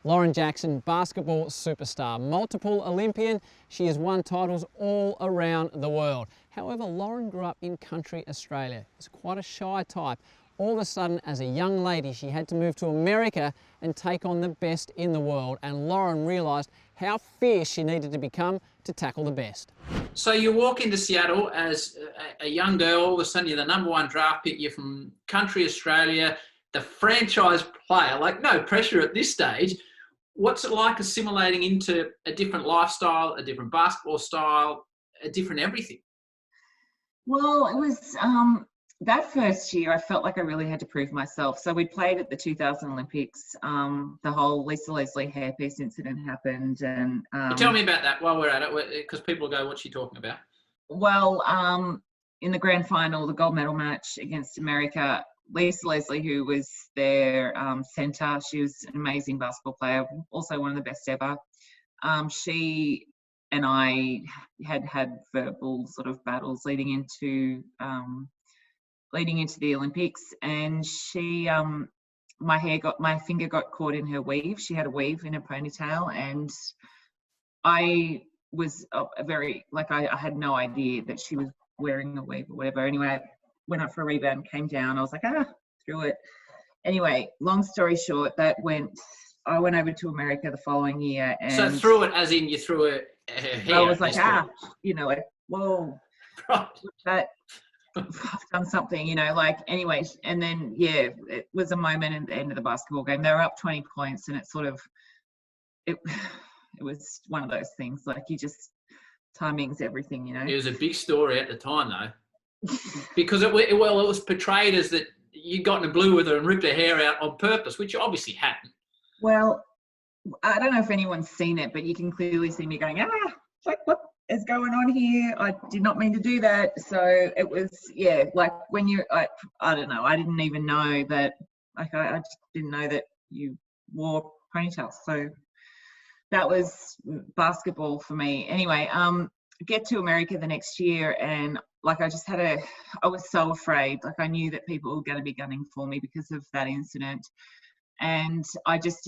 Lauren Jackson, basketball superstar, multiple Olympian, she has won titles all around the world. However, Lauren grew up in country Australia. It's quite a shy type. All of a sudden, as a young lady, she had to move to America and take on the best in the world. And Lauren realised how fierce she needed to become to tackle the best. So you walk into Seattle as a young girl, all of a sudden you're the #1 draft pick, you're from country Australia, the franchise player, like no pressure at this stage. What's it like assimilating into a different lifestyle, a different basketball style, a different everything? Well, it was that first year I felt like I really had to prove myself. So we played at the 2000 Olympics. The whole Lisa Leslie hairpiece incident happened. And tell me about that while we're at it, because people go, what's she talking about? Well, in the grand final, the gold medal match against America, Lisa Leslie, who was their centre, she was an amazing basketball player, also one of the best ever. She and I had verbal sort of battles leading into the Olympics, and she, my finger got caught in her weave. She had a weave in her ponytail, and I was I had no idea that she was wearing a weave or whatever. Anyway, I went up for a rebound, came down. I was like, threw it. Anyway, long story short, I went over to America the following year. And so threw it as in you threw it hair? I was like, like, whoa, right. That I've done something, anyways. And then, it was a moment at the end of the basketball game. They were up 20 points, and it was one of those things, like timing's everything, It was a big story at the time, though, because it was portrayed as that you'd gotten a blue with her and ripped her hair out on purpose, which you obviously hadn't. Well, I don't know if anyone's seen it, but you can clearly see me going, like, what is going on here? I did not mean to do that. So it was, like when I don't know, I didn't even know that, I just didn't know that you wore ponytails. So that was basketball for me. Anyway, get to America the next year, and like I was so afraid. Like I knew that people were going to be gunning for me because of that incident. And I just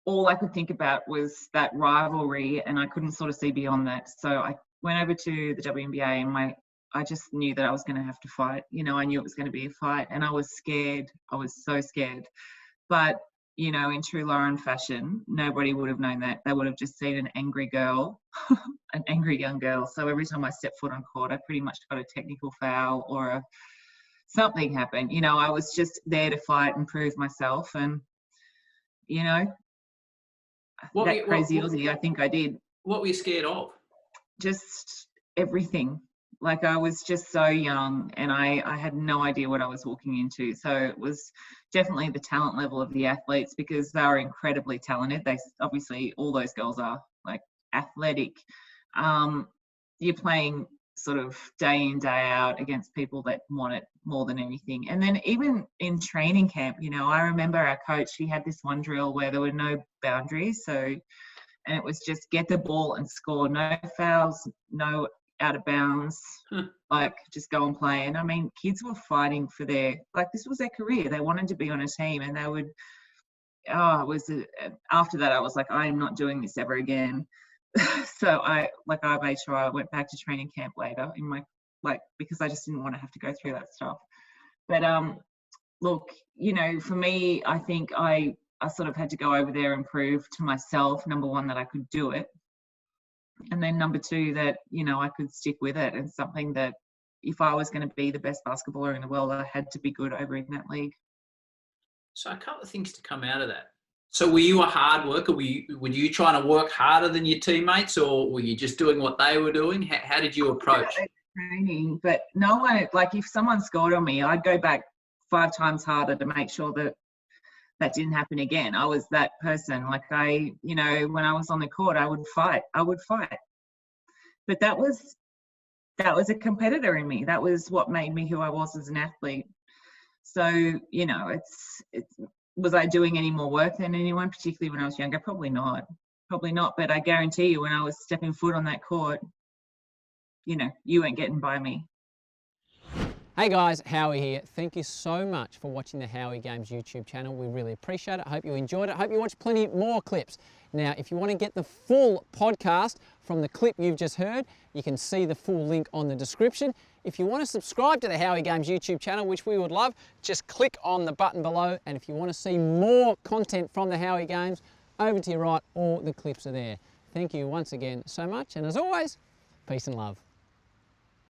all I could think about was that rivalry, and I couldn't sort of see beyond that. So I went over to the WNBA, and I just knew that I was going to have to fight. I knew it was going to be a fight, and I was scared. I was so scared. But in true Lauren fashion, nobody would have known that. They would have just seen an angry girl, an angry young girl. So every time I stepped foot on court, I pretty much got a technical foul or something happened. I was just there to fight and prove myself. And, crazy Aussie, I think I did. What were you scared of? Just everything. Like I was just so young, and I had no idea what I was walking into. So it was definitely the talent level of the athletes, because they were incredibly talented. They obviously, all those girls are like athletic. You're playing sort of day in, day out against people that want it more than anything. And then even in training camp, I remember our coach, he had this one drill where there were no boundaries. And it was just get the ball and score, no fouls, no out of bounds, like just go and play. And I mean, kids were fighting for this was their career. They wanted to be on a team, and they would, after that I was like, I am not doing this ever again. So I made sure I went back to training camp later because I just didn't want to have to go through that stuff. But look, for me, I think I sort of had to go over there and prove to myself, number one, that I could do it. And then number two, that, I could stick with it, and something that if I was going to be the best basketballer in the world, I had to be good over in that league. So a couple of things to come out of that. So were you a hard worker? Were you trying to work harder than your teammates, or were you just doing what they were doing? How did you approach? Training, but no one, like if someone scored on me, I'd go back 5 times harder to make sure that didn't happen again. I was that person. Like when I was on the court, I would fight. But that was a competitor in me. That was what made me who I was as an athlete. So, was I doing any more work than anyone, particularly when I was younger? Probably not. But I guarantee you, when I was stepping foot on that court, you weren't getting by me. Hey guys, Howie here. Thank you so much for watching the Howie Games YouTube channel. We really appreciate it. I hope you enjoyed it. I hope you watched plenty more clips. Now, if you want to get the full podcast from the clip you've just heard, you can see the full link on the description. If you want to subscribe to the Howie Games YouTube channel, which we would love, just click on the button below. And if you want to see more content from the Howie Games, over to your right, all the clips are there. Thank you once again so much. And as always, peace and love.